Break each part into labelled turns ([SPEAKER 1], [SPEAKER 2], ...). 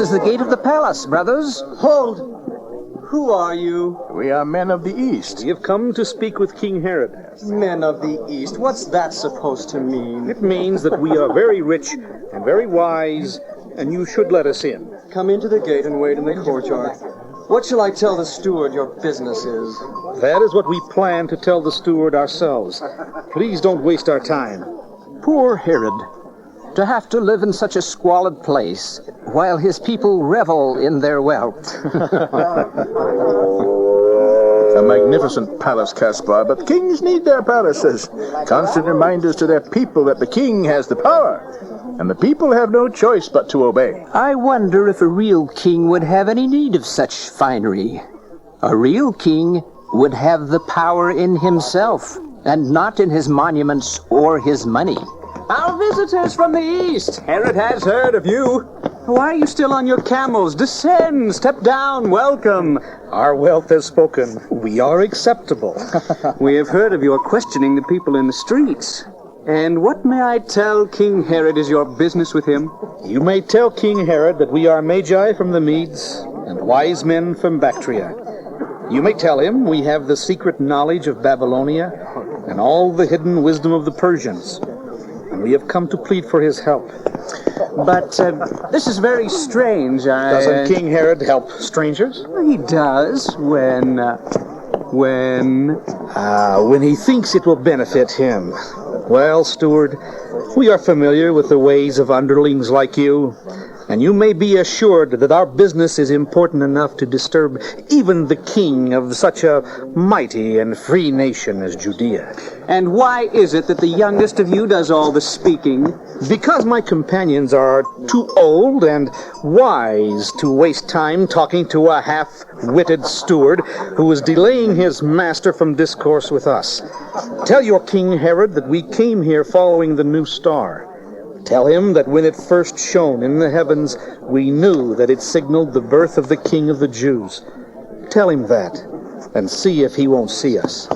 [SPEAKER 1] This is the gate of the palace, brothers.
[SPEAKER 2] Hold! Who are you?
[SPEAKER 3] We are men of the East.
[SPEAKER 4] We have come to speak with King Herod.
[SPEAKER 2] Men of the East. What's that supposed to mean?
[SPEAKER 4] It means that we are very rich and very wise, and you should let us in.
[SPEAKER 2] Come into the gate and wait in the courtyard. What shall I tell the steward your business is?
[SPEAKER 4] That is what we plan to tell the steward ourselves. Please don't waste our time.
[SPEAKER 1] Poor Herod. To have to live in such a squalid place, while his people revel in their wealth.
[SPEAKER 3] A magnificent palace, Caspar, but kings need their palaces. Constant reminders to their people that the king has the power, and the people have no choice but to obey.
[SPEAKER 1] I wonder if a real king would have any need of such finery. A real king would have the power in himself, and not in his monuments or his money.
[SPEAKER 2] Our visitors from the East. Herod has heard of you. Why are you still on your camels? Descend, step down, welcome.
[SPEAKER 4] Our wealth has spoken. We are acceptable.
[SPEAKER 2] We have heard of your questioning the people in the streets. And what may I tell King Herod is your business with him?
[SPEAKER 4] You may tell King Herod that we are magi from the Medes and wise men from Bactria. You may tell him we have the secret knowledge of Babylonia and all the hidden wisdom of the Persians. And we have come to plead for his help.
[SPEAKER 2] But this is very strange.
[SPEAKER 4] Doesn't King Herod help strangers?
[SPEAKER 2] He does when
[SPEAKER 4] he thinks it will benefit him. Well, steward, we are familiar with the ways of underlings like you, and you may be assured that our business is important enough to disturb even the king of such a mighty and free nation as Judea.
[SPEAKER 2] And why is it that the youngest of you does all the speaking?
[SPEAKER 4] Because my companions are too old and wise to waste time talking to a half-witted steward who is delaying his master from discourse with us. Tell your King Herod that we came here following the new star. Tell him that when it first shone in the heavens, we knew that it signaled the birth of the King of the Jews. Tell him that, and see if he won't see us.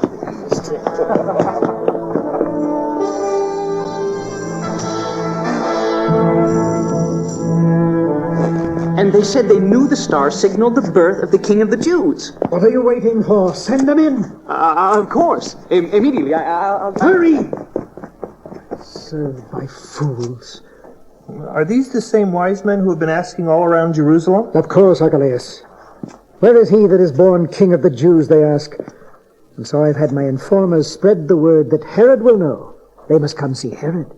[SPEAKER 2] And they said they knew the star signaled the birth of the King of the Jews.
[SPEAKER 5] What are you waiting for? Send them in.
[SPEAKER 2] Of course. Immediately. I'll...
[SPEAKER 5] Hurry! Served by fools.
[SPEAKER 6] Are these the same wise men who have been asking all around Jerusalem?
[SPEAKER 5] Of course, Archelaus. Where is he that is born King of the Jews, they ask. And so I've had my informers spread the word that Herod will know. They must come see Herod.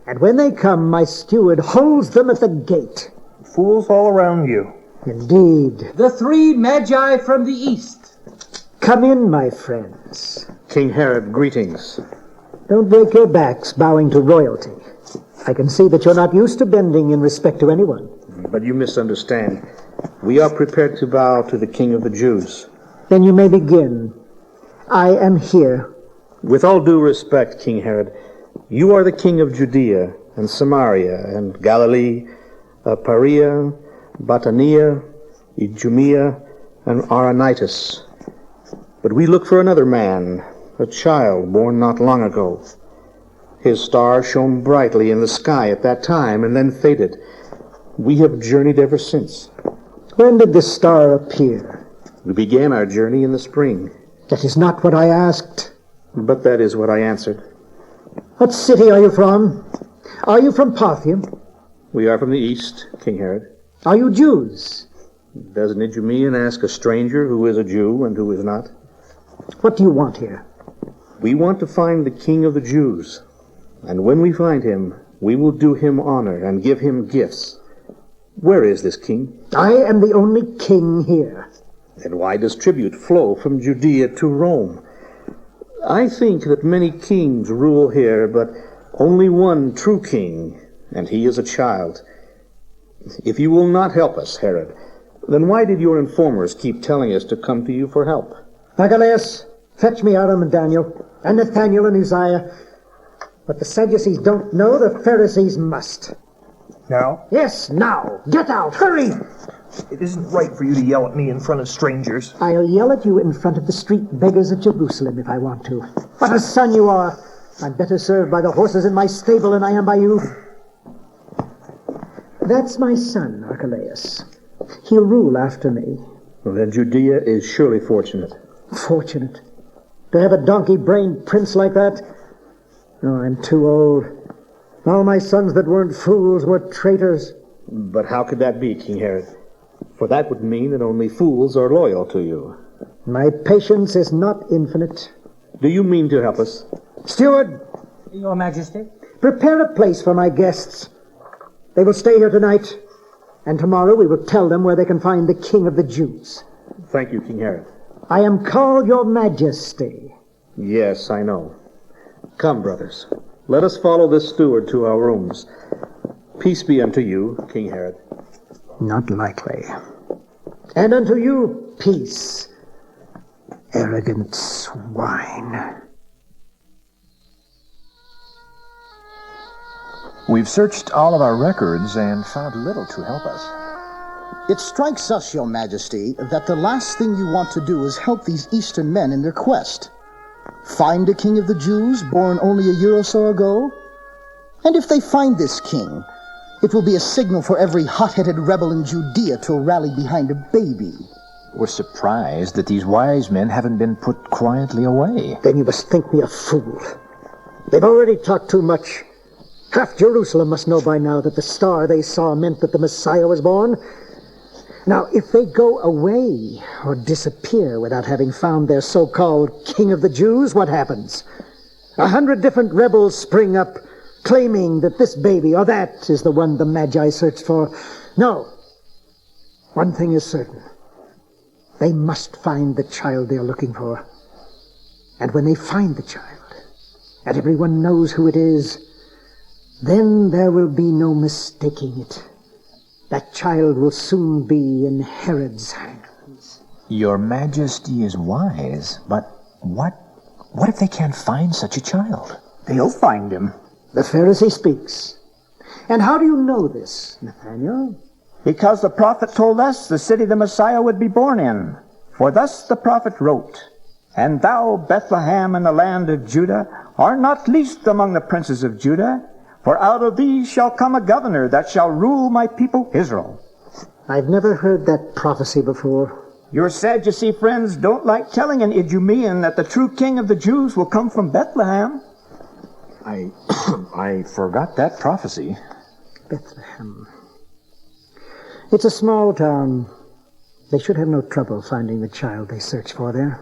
[SPEAKER 5] And when they come, my steward holds them at the gate.
[SPEAKER 6] Fools all around you.
[SPEAKER 5] Indeed.
[SPEAKER 7] The three magi from the east.
[SPEAKER 5] Come in, my friends.
[SPEAKER 4] King Herod, greetings.
[SPEAKER 5] Don't break your backs bowing to royalty. I can see that you're not used to bending in respect to anyone.
[SPEAKER 4] But you misunderstand. We are prepared to bow to the King of the Jews.
[SPEAKER 5] Then you may begin. I am here.
[SPEAKER 4] With all due respect, King Herod, you are the King of Judea and Samaria and Galilee, Perea, Batanea, Idumea, and Aranaitis. But we look for another man, a child born not long ago. His star shone brightly in the sky at that time and then faded. We have journeyed ever since.
[SPEAKER 5] When did the star appear?
[SPEAKER 4] We began our journey in the spring.
[SPEAKER 5] That is not what I asked.
[SPEAKER 4] But that is what I answered.
[SPEAKER 5] What city are you from? Are you from Parthium?
[SPEAKER 4] We are from the east, King Herod.
[SPEAKER 5] Are you Jews?
[SPEAKER 4] Does an Idumean ask a stranger who is a Jew and who is not?
[SPEAKER 5] What do you want here?
[SPEAKER 4] We want to find the King of the Jews. And when we find him, we will do him honor and give him gifts. Where is this king?
[SPEAKER 5] I am the only king here.
[SPEAKER 4] Then why does tribute flow from Judea to Rome? I think that many kings rule here, but only one true king, and he is a child. If you will not help us, Herod, then why did your informers keep telling us to come to you for help?
[SPEAKER 5] Archelaus, fetch me Aram and Daniel, and Nathaniel and Uzziah. What the Sadducees don't know, the Pharisees must.
[SPEAKER 6] Now?
[SPEAKER 5] Yes, now. Get out. Hurry.
[SPEAKER 6] It isn't right for you to yell at me in front of strangers.
[SPEAKER 5] I'll yell at you in front of the street beggars at Jerusalem if I want to. What a son you are. I'm better served by the horses in my stable than I am by you. That's my son, Archelaus. He'll rule after me.
[SPEAKER 4] Well, then Judea is surely fortunate.
[SPEAKER 5] Fortunate. To have a donkey-brained prince like that? Oh, I'm too old. All my sons that weren't fools were traitors.
[SPEAKER 4] But how could that be, King Herod? For that would mean that only fools are loyal to you.
[SPEAKER 5] My patience is not infinite.
[SPEAKER 4] Do you mean to help us?
[SPEAKER 5] Steward!
[SPEAKER 7] Your Majesty?
[SPEAKER 5] Prepare a place for my guests. They will stay here tonight, and tomorrow we will tell them where they can find the King of the Jews.
[SPEAKER 4] Thank you, King Herod.
[SPEAKER 5] I am called Your Majesty.
[SPEAKER 4] Yes, I know. Come, brothers. Let us follow this steward to our rooms. Peace be unto you, King Herod.
[SPEAKER 5] Not likely. And unto you, peace. Arrogant swine.
[SPEAKER 8] We've searched all of our records and found little to help us.
[SPEAKER 9] It strikes us, Your Majesty, that the last thing you want to do is help these Eastern men in their quest. Find a king of the Jews born only a year or so ago? And if they find this king, it will be a signal for every hot-headed rebel in Judea to rally behind a baby.
[SPEAKER 8] We're surprised that these wise men haven't been put quietly away.
[SPEAKER 5] Then you must think me a fool. They've already talked too much. Half Jerusalem must know by now that the star they saw meant that the Messiah was born. Now, if they go away or disappear without having found their so-called King of the Jews, what happens? 100 different rebels spring up, claiming that this baby or that is the one the Magi searched for. No. One thing is certain. They must find the child they're looking for. And when they find the child, and everyone knows who it is, then there will be no mistaking it. That child will soon be in Herod's hands.
[SPEAKER 8] Your Majesty is wise, but what if they can't find such a child?
[SPEAKER 1] They'll find him.
[SPEAKER 5] The Pharisee speaks. And how do you know this, Nathaniel?
[SPEAKER 10] Because the prophet told us the city the Messiah would be born in. For thus the prophet wrote, And thou, Bethlehem, in the land of Judah, art not least among the princes of Judah, for out of thee shall come a governor that shall rule my people Israel.
[SPEAKER 5] I've never heard that prophecy before.
[SPEAKER 10] Your Sadducee friends don't like telling an Idumean that the true king of the Jews will come from Bethlehem.
[SPEAKER 8] I forgot that prophecy.
[SPEAKER 5] Bethlehem. It's a small town. They should have no trouble finding the child they search for there.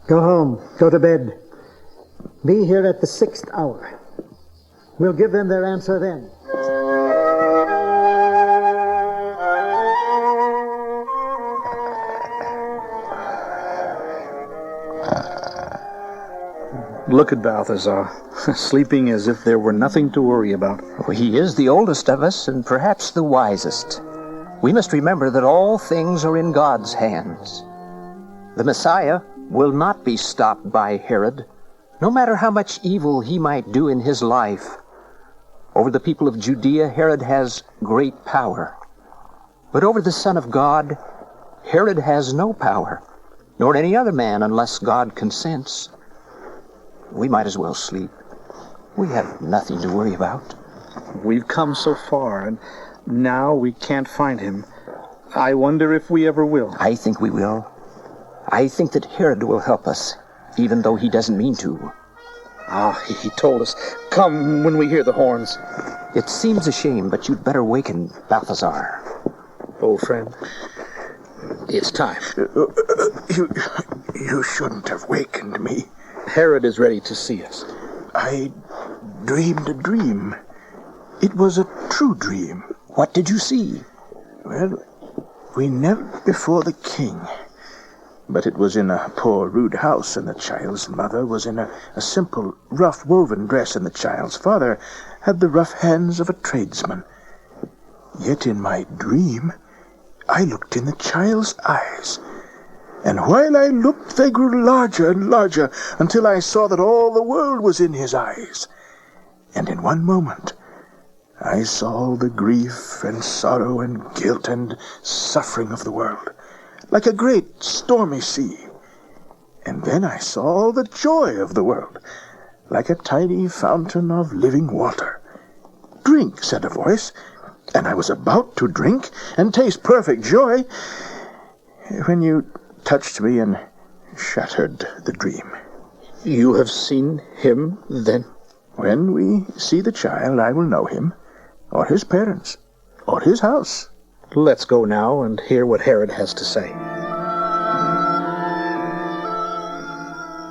[SPEAKER 5] Go home. Go to bed. Be here at the 6th hour. We'll give them their answer then.
[SPEAKER 4] Look at Balthazar, sleeping as if there were nothing to worry about.
[SPEAKER 1] He is the oldest of us and perhaps the wisest. We must remember that all things are in God's hands. The Messiah will not be stopped by Herod, no matter how much evil he might do in his life. Over the people of Judea, Herod has great power. But over the Son of God, Herod has no power, nor any other man unless God consents. We might as well sleep. We have nothing to worry about.
[SPEAKER 4] We've come so far, and now we can't find him. I wonder if we ever will.
[SPEAKER 1] I think we will. I think that Herod will help us, even though he doesn't mean to.
[SPEAKER 4] He told us, come when we hear the horns.
[SPEAKER 1] It seems a shame, but you'd better waken Balthazar.
[SPEAKER 4] Old friend, it's time.
[SPEAKER 3] You shouldn't have wakened me.
[SPEAKER 4] Herod is ready to see us.
[SPEAKER 3] I dreamed a dream. It was a true dream.
[SPEAKER 1] What did you see?
[SPEAKER 3] Well, we knelt before the king. But it was in a poor, rude house, and the child's mother was in a simple, rough-woven dress, and the child's father had the rough hands of a tradesman. Yet in my dream, I looked in the child's eyes, and while I looked, they grew larger and larger, until I saw that all the world was in his eyes. And in one moment, I saw all the grief and sorrow and guilt and suffering of the world, like a great stormy sea. And then I saw all the joy of the world, like a tiny fountain of living water. "Drink," said a voice, and I was about to drink and taste perfect joy when you touched me and shattered the dream.
[SPEAKER 4] You have seen him, then?
[SPEAKER 3] When we see the child, I will know him, or his parents, or his house.
[SPEAKER 4] Let's go now and hear what Herod has to say.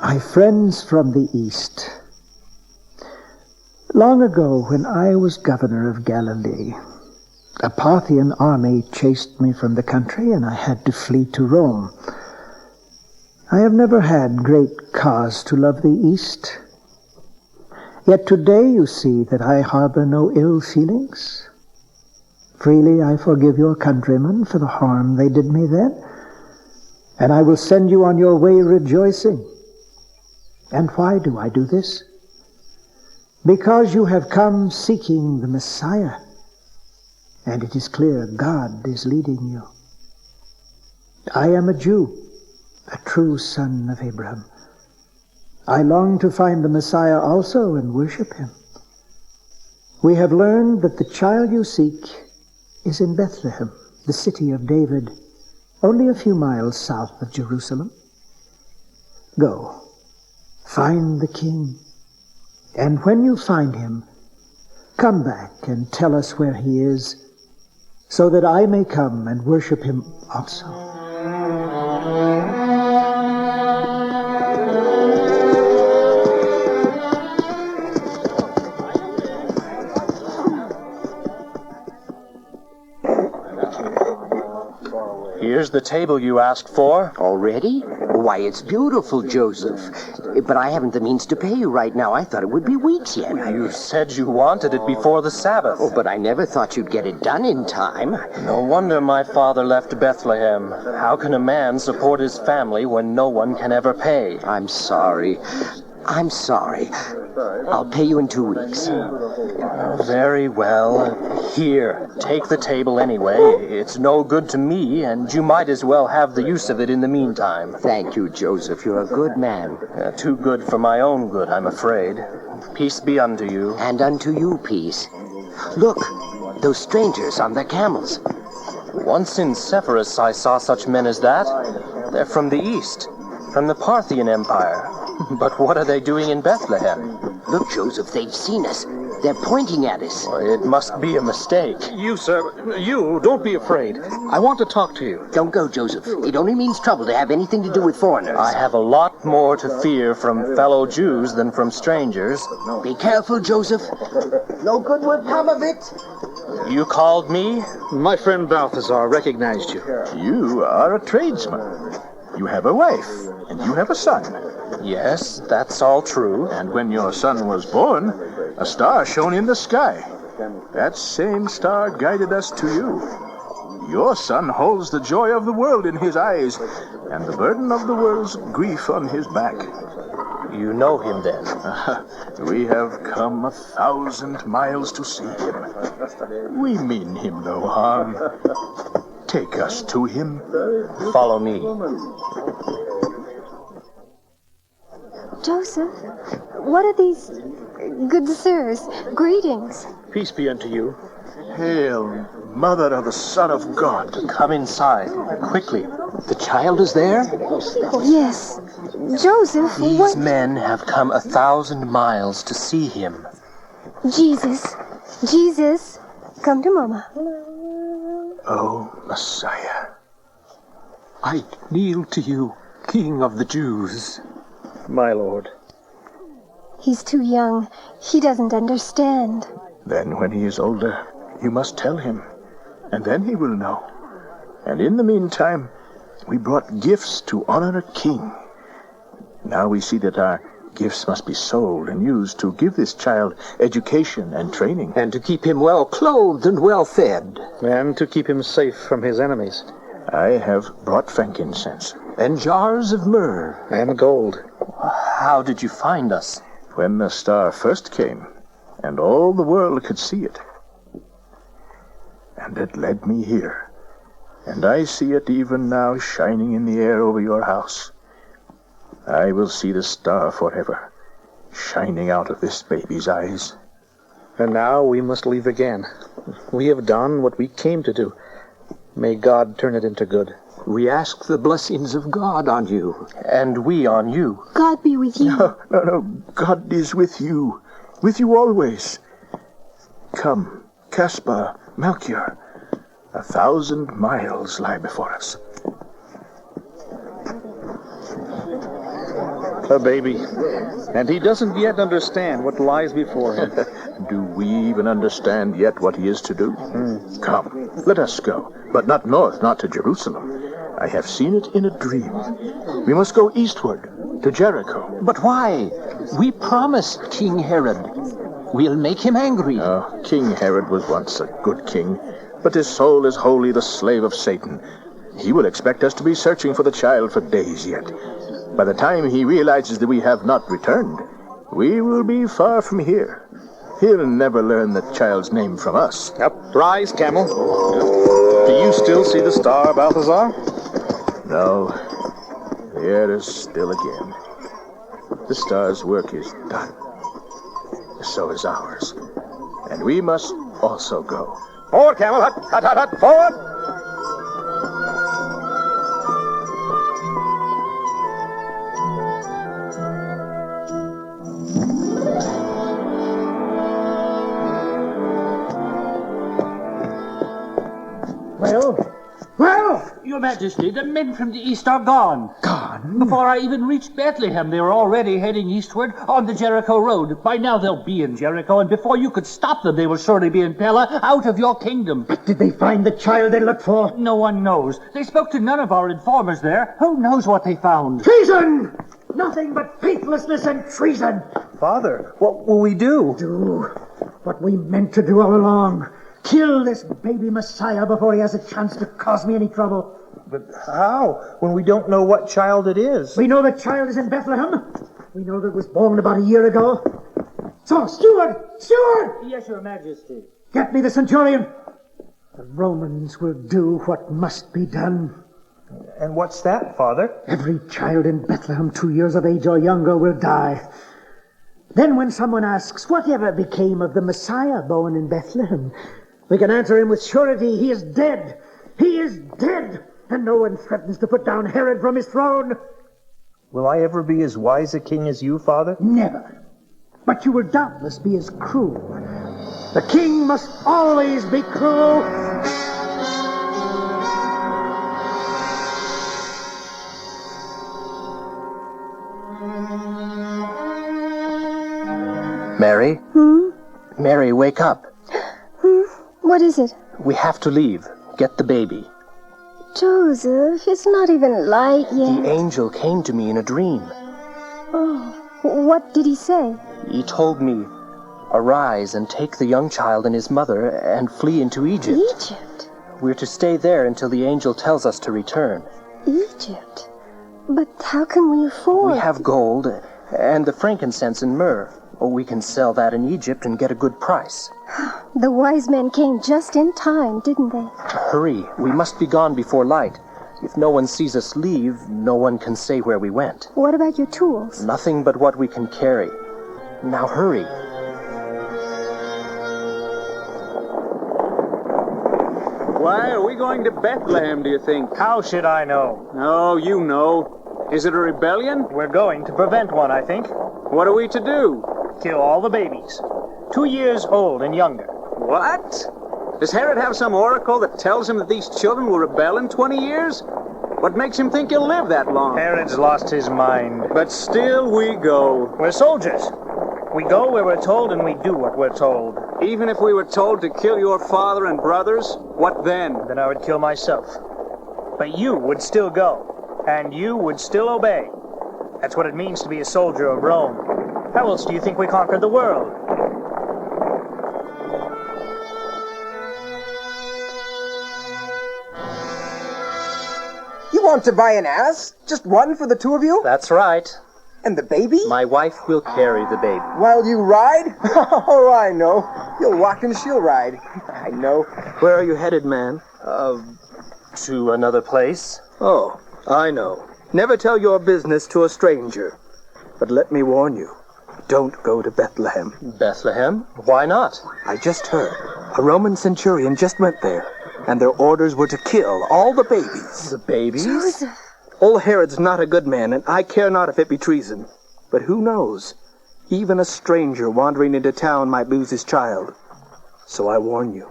[SPEAKER 5] My friends from the East, long ago when I was governor of Galilee, a Parthian army chased me from the country and I had to flee to Rome. I have never had great cause to love the East. Yet today you see that I harbor no ill feelings. Freely I forgive your countrymen for the harm they did me then, and I will send you on your way rejoicing. And why do I do this? Because you have come seeking the Messiah, and it is clear God is leading you. I am a Jew, a true son of Abraham. I long to find the Messiah also and worship him. We have learned that the child you seek is in Bethlehem, the city of David, only a few miles south of Jerusalem. Go, find the King, and when you find him, come back and tell us where he is, so that I may come and worship him also.
[SPEAKER 11] Here's the table you asked for.
[SPEAKER 12] Already? Why, it's beautiful, Joseph. But I haven't the means to pay you right now. I thought it would be weeks yet.
[SPEAKER 11] You said you wanted it before the Sabbath.
[SPEAKER 12] Oh, but I never thought you'd get it done in time.
[SPEAKER 11] No wonder my father left Bethlehem. How can a man support his family when no one can ever pay?
[SPEAKER 12] I'm sorry. I'm sorry. I'll pay you in 2 weeks.
[SPEAKER 11] Very well. Here, take the table anyway. It's no good to me, and you might as well have the use of it in the meantime.
[SPEAKER 12] Thank you, Joseph. You're a good man.
[SPEAKER 11] Too good for my own good, I'm afraid. Peace be unto you.
[SPEAKER 12] And unto you, peace. Look, those strangers on their camels.
[SPEAKER 11] Once in Sepphoris I saw such men as that. They're from the east, from the Parthian Empire. But what are they doing in Bethlehem?
[SPEAKER 12] Look, Joseph, they've seen us. They're pointing at us.
[SPEAKER 11] It must be a mistake.
[SPEAKER 4] You, sir, don't be afraid. I want to talk to you.
[SPEAKER 12] Don't go, Joseph. It only means trouble to have anything to do with foreigners.
[SPEAKER 11] I have a lot more to fear from fellow Jews than from strangers.
[SPEAKER 12] Be careful, Joseph. No good will come of it.
[SPEAKER 11] You called me?
[SPEAKER 4] My friend Balthazar recognized you.
[SPEAKER 3] You are a tradesman. You have a wife, and you have a son.
[SPEAKER 11] Yes, that's all true.
[SPEAKER 3] And when your son was born, a star shone in the sky. That same star guided us to you. Your son holds the joy of the world in his eyes, and the burden of the world's grief on his back.
[SPEAKER 11] You know him, then?
[SPEAKER 3] We have come 1,000 miles to see him. We mean him no harm. Take us to him.
[SPEAKER 11] Follow me.
[SPEAKER 13] Joseph, what are these good sirs? Greetings.
[SPEAKER 4] Peace be unto you.
[SPEAKER 3] Hail, Mother of the Son of God.
[SPEAKER 11] Come inside, quickly. The child is there?
[SPEAKER 13] Yes. Joseph,
[SPEAKER 11] These men have come 1,000 miles to see him.
[SPEAKER 13] Jesus, come to Mama.
[SPEAKER 3] Oh, Messiah.
[SPEAKER 14] I kneel to you, King of the Jews.
[SPEAKER 4] My lord.
[SPEAKER 13] He's too young. He doesn't understand.
[SPEAKER 3] Then when he is older, you must tell him, and then he will know. And in the meantime, we brought gifts to honor a king. Now we see that our gifts must be sold and used to give this child education and training.
[SPEAKER 1] And to keep him well clothed and well fed.
[SPEAKER 4] And to keep him safe from his enemies.
[SPEAKER 3] I have brought frankincense.
[SPEAKER 1] And jars of myrrh.
[SPEAKER 4] And gold.
[SPEAKER 11] How did you find us?
[SPEAKER 3] When the star first came, and all the world could see it. And it led me here. And I see it even now shining in the air over your house. I will see the star forever, shining out of this baby's eyes.
[SPEAKER 4] And now we must leave again. We have done what we came to do. May God turn it into good.
[SPEAKER 14] We ask the blessings of God on you.
[SPEAKER 11] And we on you.
[SPEAKER 13] God be with you.
[SPEAKER 3] No. God is with you. With you always. Come, Caspar, Melchior. 1,000 miles lie before us.
[SPEAKER 4] A baby. And he doesn't yet understand what lies before him.
[SPEAKER 3] Do we even understand yet what he is to do? Come, let us go. But not north, not to Jerusalem. I have seen it in a dream. We must go eastward, to Jericho.
[SPEAKER 1] But why? We promised King Herod. We'll make him angry.
[SPEAKER 3] Oh, King Herod was once a good king, but his soul is wholly the slave of Satan. He will expect us to be searching for the child for days yet. By the time he realizes that we have not returned, we will be far from here. He'll never learn the child's name from us.
[SPEAKER 4] Up, rise, camel. Do you still see the star, Balthazar?
[SPEAKER 3] No. There is still again. The star's work is done. So is ours. And we must also go.
[SPEAKER 4] Forward, camel. Hut, forward!
[SPEAKER 7] Well, Your Majesty, the men from the east are gone.
[SPEAKER 5] Gone?
[SPEAKER 7] Before I even reached Bethlehem, they were already heading eastward on the Jericho road. By now they'll be in Jericho, and before you could stop them, they will surely be in Pella, out of your kingdom.
[SPEAKER 5] But did they find the child they looked for?
[SPEAKER 7] No one knows. They spoke to none of our informers there. Who knows what they found?
[SPEAKER 5] Treason! Nothing but faithlessness and treason.
[SPEAKER 6] Father, what will we do?
[SPEAKER 5] Do what we meant to do all along. Kill this baby Messiah before he has a chance to cause me any trouble.
[SPEAKER 6] But how, when we don't know what child it is?
[SPEAKER 5] We know the child is in Bethlehem. We know that it was born about a year ago. So, Steward!
[SPEAKER 7] Yes, Your Majesty.
[SPEAKER 5] Get me the centurion. The Romans will do what must be done.
[SPEAKER 6] And what's that, Father?
[SPEAKER 5] Every child in Bethlehem 2 years of age or younger will die. Then when someone asks, whatever became of the Messiah born in Bethlehem, we can answer him with surety, he is dead. He is dead. And no one threatens to put down Herod from his throne.
[SPEAKER 6] Will I ever be as wise a king as you, Father?
[SPEAKER 5] Never. But you will doubtless be as cruel. The king must always be cruel.
[SPEAKER 11] Mary? Mary, wake up.
[SPEAKER 13] What is it?
[SPEAKER 11] We have to leave. Get the baby.
[SPEAKER 13] Joseph, it's not even light yet.
[SPEAKER 11] The angel came to me in a dream.
[SPEAKER 13] Oh, what did he say?
[SPEAKER 11] He told me, arise and take the young child and his mother and flee into Egypt.
[SPEAKER 13] Egypt?
[SPEAKER 11] We're to stay there until the angel tells us to return.
[SPEAKER 13] Egypt? But how can we afford?
[SPEAKER 11] We have gold and the frankincense and myrrh. Or we can sell that in Egypt and get a good price.
[SPEAKER 13] The wise men came just in time, didn't they?
[SPEAKER 11] Hurry, we must be gone before light. If no one sees us leave, no one can say where we went.
[SPEAKER 13] What about your tools?
[SPEAKER 11] Nothing but what we can carry. Now hurry.
[SPEAKER 2] Why are we going to Bethlehem, do you think?
[SPEAKER 4] How should I know?
[SPEAKER 2] Oh, you know. Is it a rebellion?
[SPEAKER 4] We're going to prevent one, I think.
[SPEAKER 2] What are we to do?
[SPEAKER 4] Kill all the babies. 2 years old and younger.
[SPEAKER 2] What? Does Herod have some oracle that tells him that these children will rebel in 20 years? What makes him think he'll live that long?
[SPEAKER 4] Herod's lost his mind.
[SPEAKER 2] But still we go.
[SPEAKER 4] We're soldiers. We go where we're told and we do what we're told.
[SPEAKER 2] Even if we were told to kill your father and brothers, what then?
[SPEAKER 4] Then I would kill myself. But you would still go, and you would still obey. That's what it means to be a soldier of Rome. How else do you think we conquered the world?
[SPEAKER 15] You want to buy an ass? Just one for the two of you?
[SPEAKER 11] That's right.
[SPEAKER 15] And the baby?
[SPEAKER 11] My wife will carry the baby.
[SPEAKER 15] While you ride? Oh, I know. You'll walk and she'll ride. I know.
[SPEAKER 16] Where are you headed, man?
[SPEAKER 11] To another place.
[SPEAKER 16] Oh, I know. Never tell your business to a stranger. But let me warn you,
[SPEAKER 15] Don't go to Bethlehem.
[SPEAKER 11] Bethlehem? Why not?
[SPEAKER 15] I just heard. A Roman centurion just went there, and their orders were to kill all the babies.
[SPEAKER 11] The babies?
[SPEAKER 13] Joseph.
[SPEAKER 15] Old Herod's not a good man, and I care not if it be treason. But who knows? Even a stranger wandering into town might lose his child. So I warn you.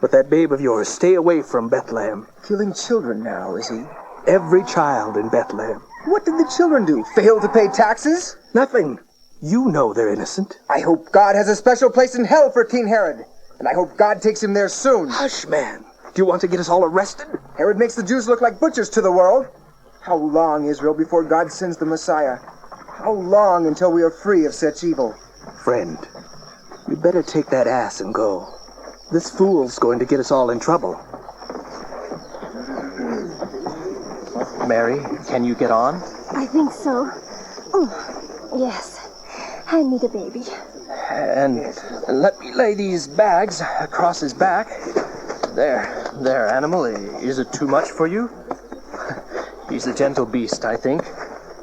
[SPEAKER 15] With that babe of yours, stay away from Bethlehem.
[SPEAKER 12] Killing children now, is he?
[SPEAKER 15] Every child in Bethlehem.
[SPEAKER 12] What did the children do? Fail to pay taxes?
[SPEAKER 15] Nothing. You know they're innocent.
[SPEAKER 12] I hope God has a special place in hell for King Herod. And I hope God takes him there soon.
[SPEAKER 15] Hush, man. Do you want to get us all arrested?
[SPEAKER 12] Herod makes the Jews look like butchers to the world. How long, Israel, before God sends the Messiah? How long until we are free of such evil?
[SPEAKER 15] Friend, you better take that ass and go. This fool's going to get us all in trouble.
[SPEAKER 11] Mary, can you get on?
[SPEAKER 13] I think so. Oh, yes. Hand me the baby.
[SPEAKER 11] And let me lay these bags across his back. There, animal. Is it too much for you? He's a gentle beast, I think.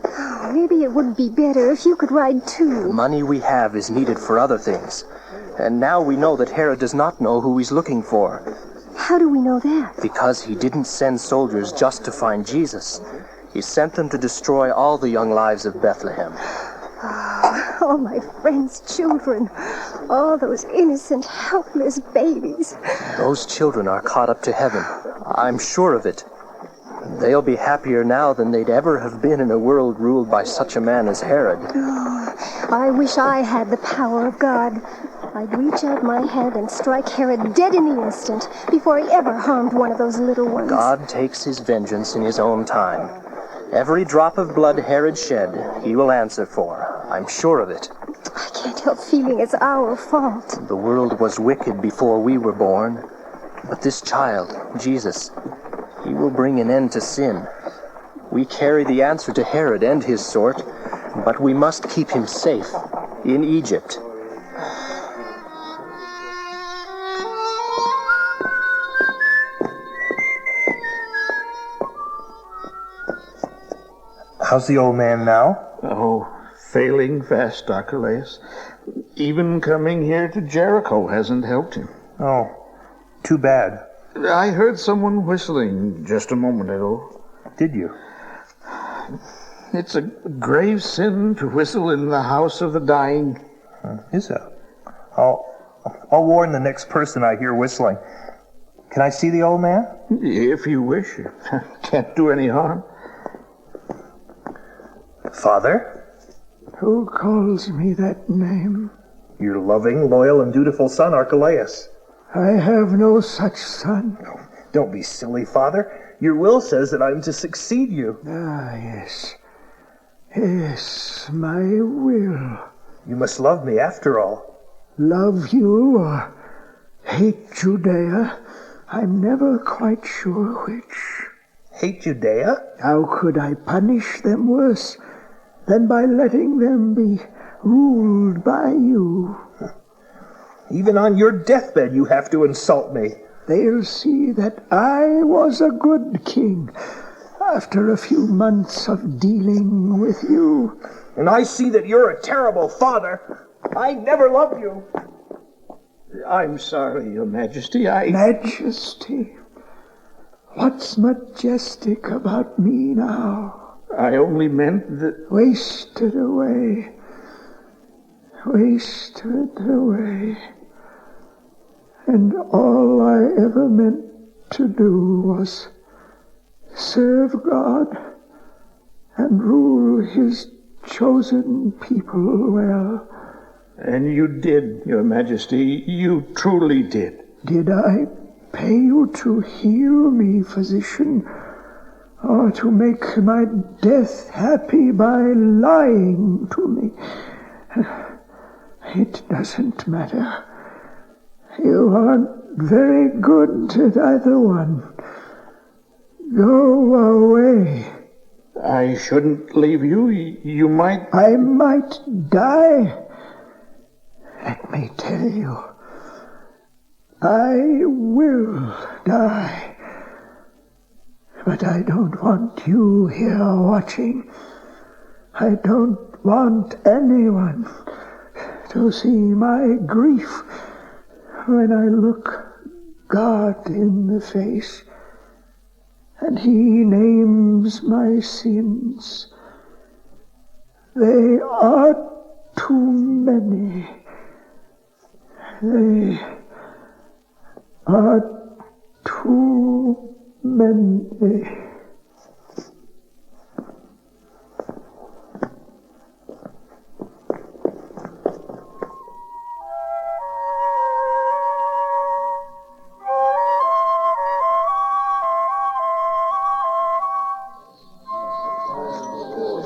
[SPEAKER 13] Oh, maybe it would be better if you could ride too.
[SPEAKER 11] The money we have is needed for other things. And now we know that Herod does not know who he's looking for.
[SPEAKER 13] How do we know that?
[SPEAKER 11] Because he didn't send soldiers just to find Jesus. He sent them to destroy all the young lives of Bethlehem.
[SPEAKER 13] Oh, all my friends' children. All those innocent, helpless babies.
[SPEAKER 11] Those children are caught up to heaven. I'm sure of it. They'll be happier now than they'd ever have been in a world ruled by such a man as Herod.
[SPEAKER 13] Oh, I wish I had the power of God. I'd reach out my hand and strike Herod dead in the instant before he ever harmed one of those little ones.
[SPEAKER 11] God takes his vengeance in his own time. Every drop of blood Herod shed, he will answer for. I'm sure of it.
[SPEAKER 13] I can't help feeling it's our fault.
[SPEAKER 11] The world was wicked before we were born. But this child, Jesus, he will bring an end to sin. We carry the answer to Herod and his sort, but we must keep him safe in Egypt.
[SPEAKER 6] How's the old man now?
[SPEAKER 4] Oh, failing fast, Archelaus. Even coming here to Jericho hasn't helped him.
[SPEAKER 6] Oh, too bad.
[SPEAKER 4] I heard someone whistling just a moment ago.
[SPEAKER 6] Did you?
[SPEAKER 4] It's a grave sin to whistle in the house of the dying.
[SPEAKER 6] Is that? I'll warn the next person I hear whistling. Can I see the old man?
[SPEAKER 4] If you wish. Can't do any harm.
[SPEAKER 6] Father?
[SPEAKER 5] Who calls me that name?
[SPEAKER 6] Your loving, loyal, and dutiful son, Archelaus.
[SPEAKER 5] I have no such son.
[SPEAKER 6] Oh, don't be silly, Father. Your will says that I'm to succeed you.
[SPEAKER 5] Ah, yes. Yes, my will.
[SPEAKER 6] You must love me after all.
[SPEAKER 5] Love you or hate Judea? I'm never quite sure which.
[SPEAKER 6] Hate Judea?
[SPEAKER 5] How could I punish them worse than by letting them be ruled by you?
[SPEAKER 6] Even on your deathbed you have to insult me.
[SPEAKER 5] They'll see that I was a good king after a few months of dealing with you.
[SPEAKER 6] And I see that you're a terrible father. I never loved you.
[SPEAKER 4] I'm sorry, Your Majesty.
[SPEAKER 5] Majesty? What's majestic about me now?
[SPEAKER 4] I only meant that...
[SPEAKER 5] Wasted away. Wasted away. And all I ever meant to do was serve God and rule his chosen people well.
[SPEAKER 4] And you did, Your Majesty. You truly did.
[SPEAKER 5] Did I pay you to heal me, physician, or to make my death happy by lying to me? It doesn't matter. You aren't very good at either one. Go away.
[SPEAKER 4] I shouldn't leave you. You might...
[SPEAKER 5] I might die. Let me tell you, I will die. But I don't want you here watching. I don't want anyone to see my grief when I look God in the face and He names my sins. They are too many. They are too many.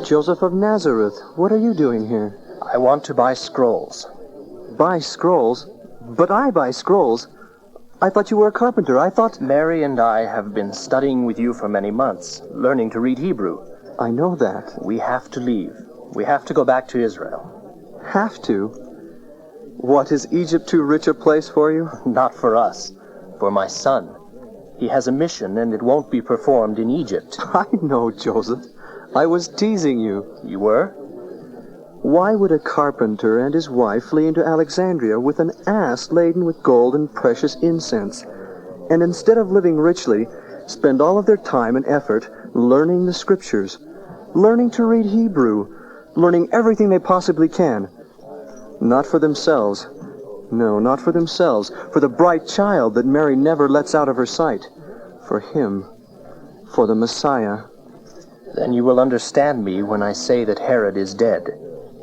[SPEAKER 2] Joseph of Nazareth, what are you doing here?
[SPEAKER 11] I want to buy scrolls.
[SPEAKER 2] Buy scrolls? But I buy scrolls. I thought you were a carpenter. I thought...
[SPEAKER 11] Mary and I have been studying with you for many months, learning to read Hebrew.
[SPEAKER 2] I know that.
[SPEAKER 11] We have to leave. We have to go back to Israel.
[SPEAKER 2] Have to? What, is Egypt too rich a place for you?
[SPEAKER 11] Not for us. For my son. He has a mission, and it won't be performed in Egypt.
[SPEAKER 2] I know, Joseph. I was teasing you.
[SPEAKER 11] You were?
[SPEAKER 2] Why would a carpenter and his wife flee into Alexandria with an ass laden with gold and precious incense, and instead of living richly, spend all of their time and effort learning the scriptures, learning to read Hebrew, learning everything they possibly can? Not for themselves. No, not for themselves. For the bright child that Mary never lets out of her sight. For him. For the Messiah.
[SPEAKER 11] Then you will understand me when I say that Herod is dead.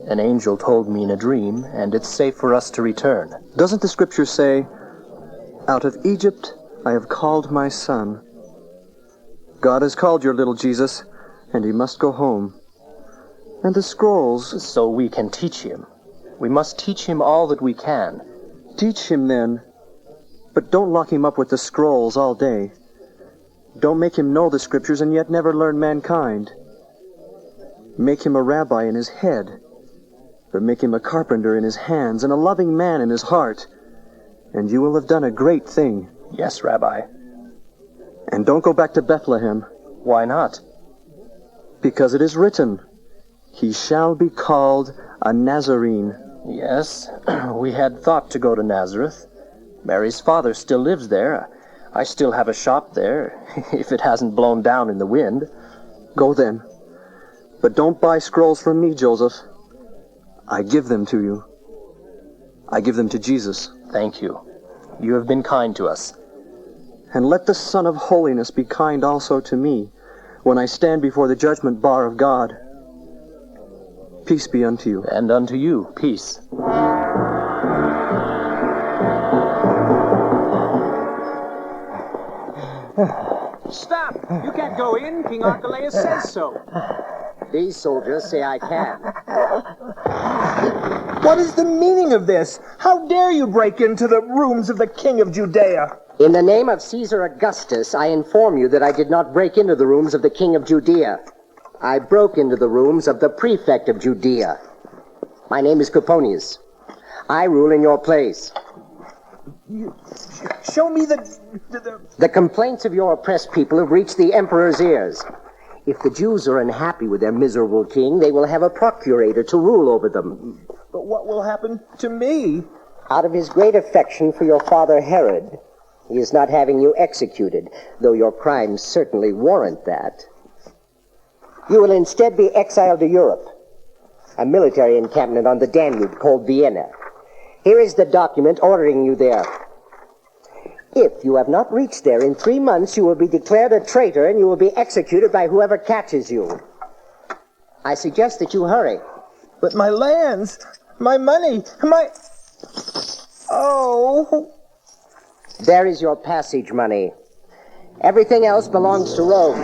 [SPEAKER 11] An angel told me in a dream, and it's safe for us to return.
[SPEAKER 2] Doesn't the scripture say, "Out of Egypt I have called my son"? God has called your little Jesus, and he must go home. And the scrolls...
[SPEAKER 11] So we can teach him. We must teach him all that we can.
[SPEAKER 2] Teach him then, but don't lock him up with the scrolls all day. Don't make him know the scriptures and yet never learn mankind. Make him a rabbi in his head, but make him a carpenter in his hands and a loving man in his heart, and you will have done a great thing.
[SPEAKER 11] Yes, Rabbi.
[SPEAKER 2] And don't go back to Bethlehem.
[SPEAKER 11] Why not?
[SPEAKER 2] Because it is written, "He shall be called a Nazarene."
[SPEAKER 11] Yes, we had thought to go to Nazareth. Mary's father still lives there. I still have a shop there, if it hasn't blown down in the wind.
[SPEAKER 2] Go then. But don't buy scrolls from me, Joseph. I give them to you. I give them to Jesus.
[SPEAKER 11] Thank you. You have been kind to us.
[SPEAKER 2] And let the Son of Holiness be kind also to me, when I stand before the judgment bar of God. Peace be unto you.
[SPEAKER 11] And unto you, peace.
[SPEAKER 2] Stop! You can't go in. King Archelaus says so.
[SPEAKER 16] These soldiers say I can.
[SPEAKER 12] What is the meaning of this? How dare you break into the rooms of the king of Judea?
[SPEAKER 16] In the name of Caesar Augustus, I inform you that I did not break into the rooms of the king of Judea. I broke into the rooms of the prefect of Judea. My name is Coponius. I rule in your place.
[SPEAKER 12] Show me
[SPEAKER 16] The complaints of your oppressed people have reached the emperor's ears. If the Jews are unhappy with their miserable king, they will have a procurator to rule over them.
[SPEAKER 12] But what will happen to me?
[SPEAKER 16] Out of his great affection for your father Herod, he is not having you executed, though your crimes certainly warrant that. You will instead be exiled to Europe, a military encampment on the Danube called Vienna. Here is the document ordering you there. If you have not reached there in 3 months, you will be declared a traitor and you will be executed by whoever catches you. I suggest that you hurry.
[SPEAKER 12] But my lands, my money, my... Oh...
[SPEAKER 16] There is your passage money. Everything else belongs to Rome.